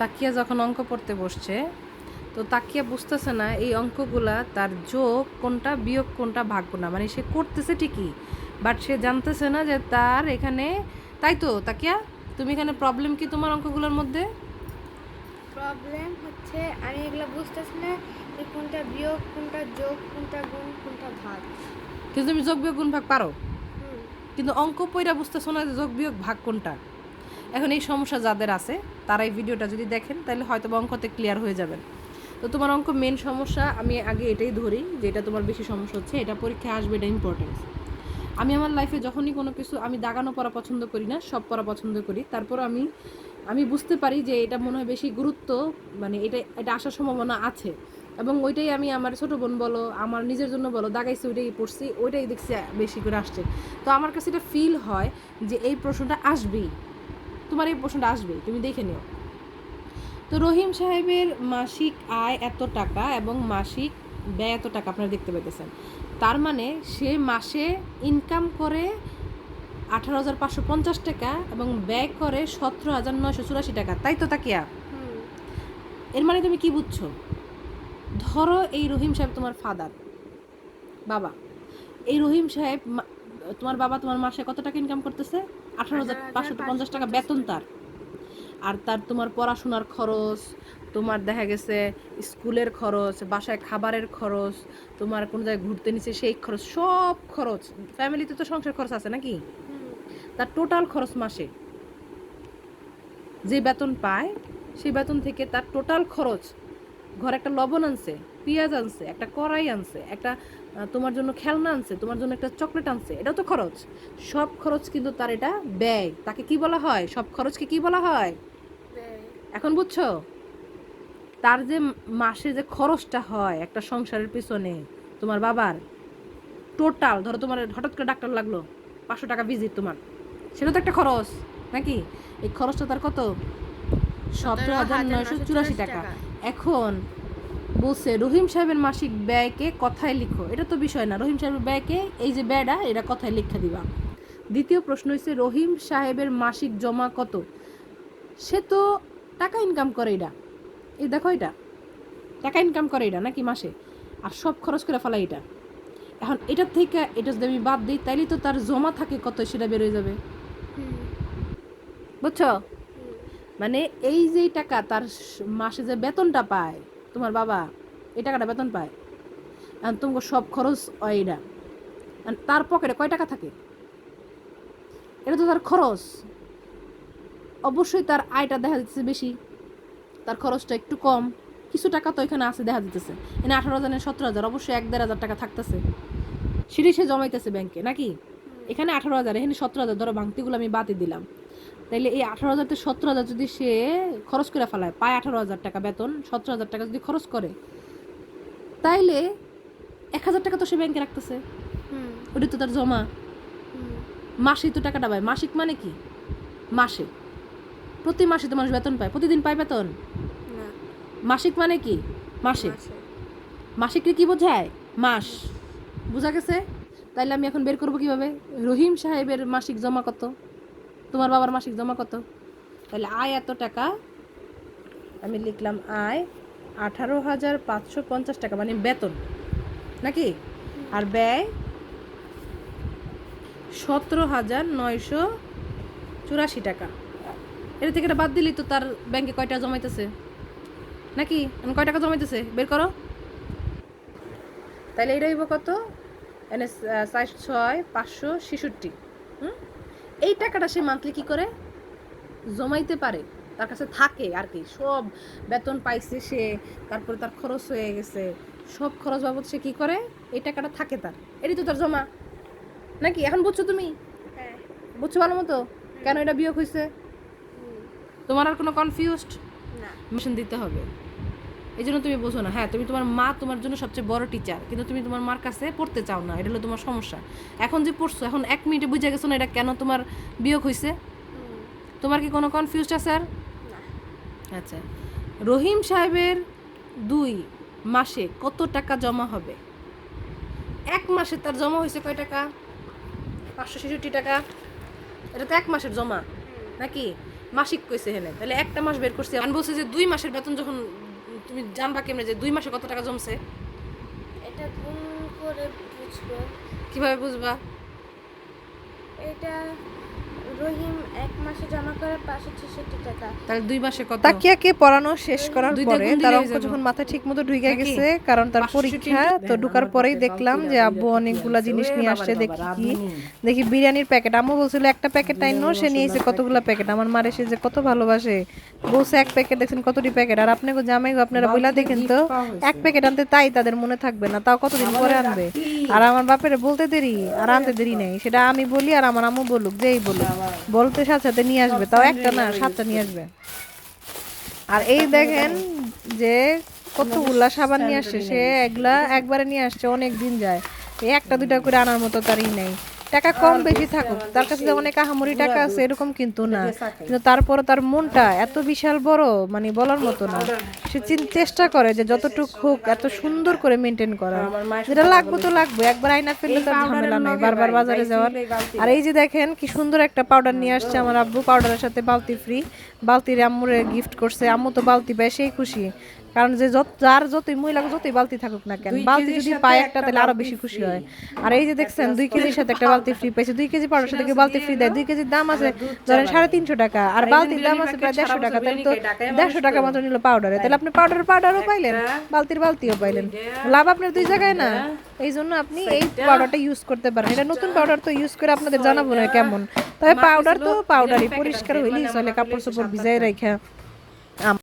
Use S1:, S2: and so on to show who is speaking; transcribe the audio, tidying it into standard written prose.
S1: তাকিয়া যখন অঙ্ক পড়তে বসছে, তো তাকিয়া বুঝতেছে না এই অঙ্কগুলা তার যোগ কোনটা বিয়োগ কোনটা ভাগ কোনটা, মানে সে করতেছে ঠিকই বাট সে জানতেছে না যে তার এখানে, তাই তো তাকিয়া তুমি এখানে প্রবলেম কি তোমার অঙ্কগুলোর মধ্যে?
S2: প্রবলেম হচ্ছে আমি এগুলো বুঝতেছি না যে কোনটা বিয়োগ কোনটা যোগ কোনটা গুণ কোনটা ভাগ।
S1: কিন্তু তুমি যোগ বিয়োগ গুণ ভাগ পারো,
S2: হুম।
S1: কিন্তু অঙ্ক পইরা বুঝতেছো না যে যোগ বিয়োগ ভাগ কোনটা। এখন এই সমস্যা যাদের আছে তারা এই ভিডিওটা যদি দেখেন তাহলে হয়তো বা অঙ্কতে ক্লিয়ার হয়ে যাবেন। তো তোমার অঙ্ক মেন সমস্যা আমি আগে এটাই ধরি যে এটা তোমার বেশি সমস্যা হচ্ছে, এটা পরীক্ষায় আসবে, এটা ইম্পর্টেন্স। আমি আমার লাইফে যখনই কোনো কিছু, আমি দাগানো পড়া পছন্দ করি না, সব পড়া পছন্দ করি, তারপর আমি আমি বুঝতে পারি যে এটা মনে হয় বেশি গুরুত্ব, মানে এটা এটা আসার সম্ভাবনা আছে, এবং ওইটাই আমি আমার ছোটো বোন বলো আমার নিজের জন্য বলো দাগাইছি, ওইটাই পড়ছি, ওইটাই দেখছি বেশি করে আসছে। তো আমার কাছে এটা ফিল হয় যে এই প্রশ্নটা আসবেই, তোমার এই প্রশ্নটা আসবেই, তুমি দেখে নিও। তো রহিম সাহেবের মাসিক আয় এত টাকা এবং মাসিক ব্যয় এত টাকা আপনারা দেখতে পেতেছেন, তার মানে সে মাসে ইনকাম করে 18,550 টাকা এবং ব্যয় করে 17,984 টাকা, তাই তো তাকিয়া?
S2: হুম।
S1: এর মানে তুমি কি বুঝছো? ধরো এই রহিম সাহেব তোমার ফাদার, বাবা। এই রহিম সাহেব তোমার বাবা তোমার মাসে কত টাকা ইনকাম করতেছে? 18,550 টাকা বেতন তার। আর তার তোমার পড়াশোনার খরচ, তোমার দেখা গেছে স্কুলের খরচ, বাসায় খাবারের খরচ, তোমার কোনো জায়গায় ঘুরতে নিচ্ছে সেই খরচ, সব খরচ, ফ্যামিলিতে তো সংসার খরচ আছে নাকি, তার টোটাল খরচ মাসে যে বেতন পায় সেই বেতন থেকে তার টোটাল খরচ, ঘরে একটা লবণ আনছে, পেঁয়াজ আনছে, একটা কড়াই আনছে, একটা তোমার জন্য খেলনা আনছে, তোমার জন্য একটা চকলেট আনছে, এটাও তো খরচ। সব খরচ কিন্তু তার এটা ব্যয়, তাকে কি বলা হয়? সব খরচকে কি বলা হয়? এখন বুঝছো? তার যে মাসে যে খরচটা হয় একটা সংসারের পিছনে তোমার বাবার, টোটাল ধরো তোমার হঠাৎ করে ডাক্তার লাগলো, 500 টাকা ভিজিট তোমার, সেটা তো একটা খরচ নাকি? এই খরচটা তার কত? 17,984 টাকা। এখন বলছে রহিম সাহেবের মাসিক ব্যয়কে কথায় লিখো, এটা তো বিষয় না, রহিম সাহেবের ব্যয়কে এই যে ব্যয়টা এটা কথায় লিখে দিবা। দ্বিতীয় প্রশ্ন হচ্ছে রহিম সাহেবের মাসিক জমা কত? সে তো টাকা ইনকাম করে, এটা এই দেখো, এটা টাকা ইনকাম করে এটা নাকি মাসে, আর সব খরচ করে ফেলা এটা। এখন এটার থেকে এটা যদি আমি বাদ দিই তাইলে তো তার জমা থাকে কত সেটা বেরোয় যাবে, বুঝছো? মানে এই যে টাকা তার মাসে যে বেতনটা পায় তোমার বাবা, এই টাকাটা বেতন পায়, আর তোমাকে সব খরচ হয় এটা, আর তার পকেটে কয় টাকা থাকে? এটা তো তার খরচ। অবশ্যই তার আয়টা দেখা যাচ্ছে বেশি, তার খরচটা একটু কম, কিছু টাকা তো এখানে আছে দেখা দিতেছে, এখানে 18,000 17,000, অবশ্যই 1-1.5 টাকা থাকতেছে, সেটাই সে জমাইতেছে ব্যাংকে নাকি? এখানে 18,000, এখানে 17,000, ধরো ভাঙতিগুলো আমি বাদই দিলাম, তাইলে এই 18,000 থেকে 17,000 যদি সে খরচ করে ফেলায়, পায় 18,000 টাকা বেতন, 17,000 টাকা যদি খরচ করে, তাইলে 1,000 টাকা তো সে ব্যাংকে রাখতেছে, ওটা তো তার জমা। মাসেই তো টাকাটা পায়, মাসিক মানে কি? মাসে, প্রতি মাসে তো মানুষ বেতন পায়, প্রতিদিন পায় বেতন? মাসিক মানে কি? মাসে। মাসিককে কি বোঝায়? মাস। বোঝা গেছে? তাইলে আমি এখন বের করবো কিভাবে রহিম সাহেবের মাসিক জমা কত, তোমার বাবার মাসিক জমা কত। তাহলে আয় এত টাকা, আমি লিখলাম আয় 18,550 টাকা, মানে বেতন নাকি, আর ব্যয় 17,984 টাকা। এটা থেকে এটা বাদ দিলেই তো তার ব্যাংকে কয়টা জমাইতেছে নাকি, কয় টাকা জমাইতেছে বের করো। তাহলে এটা হইব কত? এনে 4,6,566। এই টাকাটা সে মান্থলি কি করে জমাইতে পারে, তার কাছে থাকে আর কি, সব বেতন পাইছে সে, তারপরে তার খরচ হয়ে গেছে, সব খরচ বাবদ সে কি করে, এই টাকাটা থাকে তার, এটাই তো তার জমা নাকি? এখন বুঝছো তুমি? বুঝছো ভালো মতো কেন এটা বিয়োগ হয়েছে? তোমার আর কোনো কনফিউজড মেশিন দিতে হবে, এই জন্য তুমি বোঝো না। হ্যাঁ, তুমি তোমার মা তোমার জন্য সবচেয়ে বড় টিচার, কিন্তু তুমি তোমার মার কাছে পড়তে চাও না, এটা হলো তোমার সমস্যা। এখন যে পড়ছো, এখন 1 মিনিটে বুঝে গেছো না এটা কেন তোমার বিয়োগ হয়েছে? তোমার কি কোনো কনফিউজড আছে স্যার? আচ্ছা, রহিম সাহেবের 2 মাসে কত টাকা জমা হবে? 1 মাসে তার জমা হয়েছে কয় টাকা? 566 টাকা। এটা তো 1 মাসের জমা নাকি? মাসিক কইছে হেনে, তাহলে একটা মাস বের করছি। আমি বলছি যে 2 মাসের বেতন যখন তুমি জানবা কেমনে যে 2 মাসে কত টাকা জমছে?
S2: এটা গুণ করে বুঝবো।
S1: কিভাবে বুঝবা?
S2: এটা রহিম 1 মাসে জমা করে 566 টাকা।
S1: তাহলে 2 মাসে কত?
S3: তাকিয়াকে পড়ানো শেষ করার
S1: দুই
S3: পরে
S1: দ্বিগুণ
S3: তার
S1: দিলেই
S3: অঙ্ক
S1: যাবো।
S3: যখন মাথায় ঠিক মতো ঢুকে
S1: নাকি?
S3: গেছে, কারণ তার
S1: 500
S3: পরীক্ষা,
S1: টিন
S3: তো ঢুকার পরেই দেখলাম যে আব্বু অনেকগুলা জিনিস নিয়ে আসছে। দেখি বিরিয়ানির প্যাকেট। আম্মু বলছিল একটা প্যাকেট আইনো, সে নিয়ে এসে কতগুলা প্যাকেট। আমার মারে সে যে কত ভালোবাসে, বলছে এক প্যাকেট, দেখছেন কতটি প্যাকেট। আর আপনাকে জামাই আপনারা বইলা দেখেন তো, এক প্যাকেট আনতে তাই তাদের মনে থাকবে না, তাও কতদিন পরে আনবে। আর আমার বাপের বলতে দেরি আর আনতে দেরি নেই, সেটা আমি বলি আর আমার আম্মু বলুক, যেই বলুক, বলতে সাথে সাথে নিয়ে আসবে, তাও একটা না 7টা নিয়ে আসবে। আর এই দেখেন যে কতগুলা সাবান নিয়ে আসছে, সে এগুলা একবারে নিয়ে আসছে, অনেক দিন যায়। এই একটা দুইটা করে আনার মতো তারই নেই। টাকা কম বেশি থাকুক, তার কাছে যে অনেক আহামরি টাকা আছে এরকম কিন্তু না, কিন্তু তারপরে তার মনটা এত বিশাল বড়, মানে বলার মতো না। সে চেষ্টা করে যে যতটুকু হোক এত সুন্দর করে মেনটেন করা, যেটা লাগবে তো লাগবে, একবার আয়না ফেললে তার ঝামেলা নাই বারবার বাজারে যাওয়ার। আর এই যে দেখেন কি সুন্দর একটা পাউডার নিয়ে আসছে আমার আব্বু, পাউডারের সাথে বালতি ফ্রি। বালতির আম্মুরে গিফট করছে, আম্মু তো বালতি পায় সেই খুশি, কারণ যে যার যতই মহিলা যতই বালতি থাকুক না কেন, বালতি যদি পায় একটা তাহলে আরো বেশি খুশি হয়। আর এই যে দেখছেন 2 কেজির সাথে একটা বালতি ফ্রি পাইছে, 2 কেজি পাউডার সাথে বালতি ফ্রি দেয়। 2 কেজির দাম আছে ধরেন 350 টাকা, আর বালতির দাম আছে প্রায় 150 টাকা, তাহলে তো 150 টাকা মাত্র নিল পাউডারে, তাহলে আপনি পাউডারও পাইলেন, বালতির বালতিও পাইলেন, লাভ আপনার 2 জায়গায় না। এই জন্য আপনি এই পাউডারটা ইউজ করতে পারেন। এটা নতুন পাউডার, তো ইউজ করে আপনাদের জানাবো না কেমন, তবে পাউডার তো পাউডারই, পরিষ্কার হইলেই চলে, কাপড় চোপড় ভিজাই রাখা।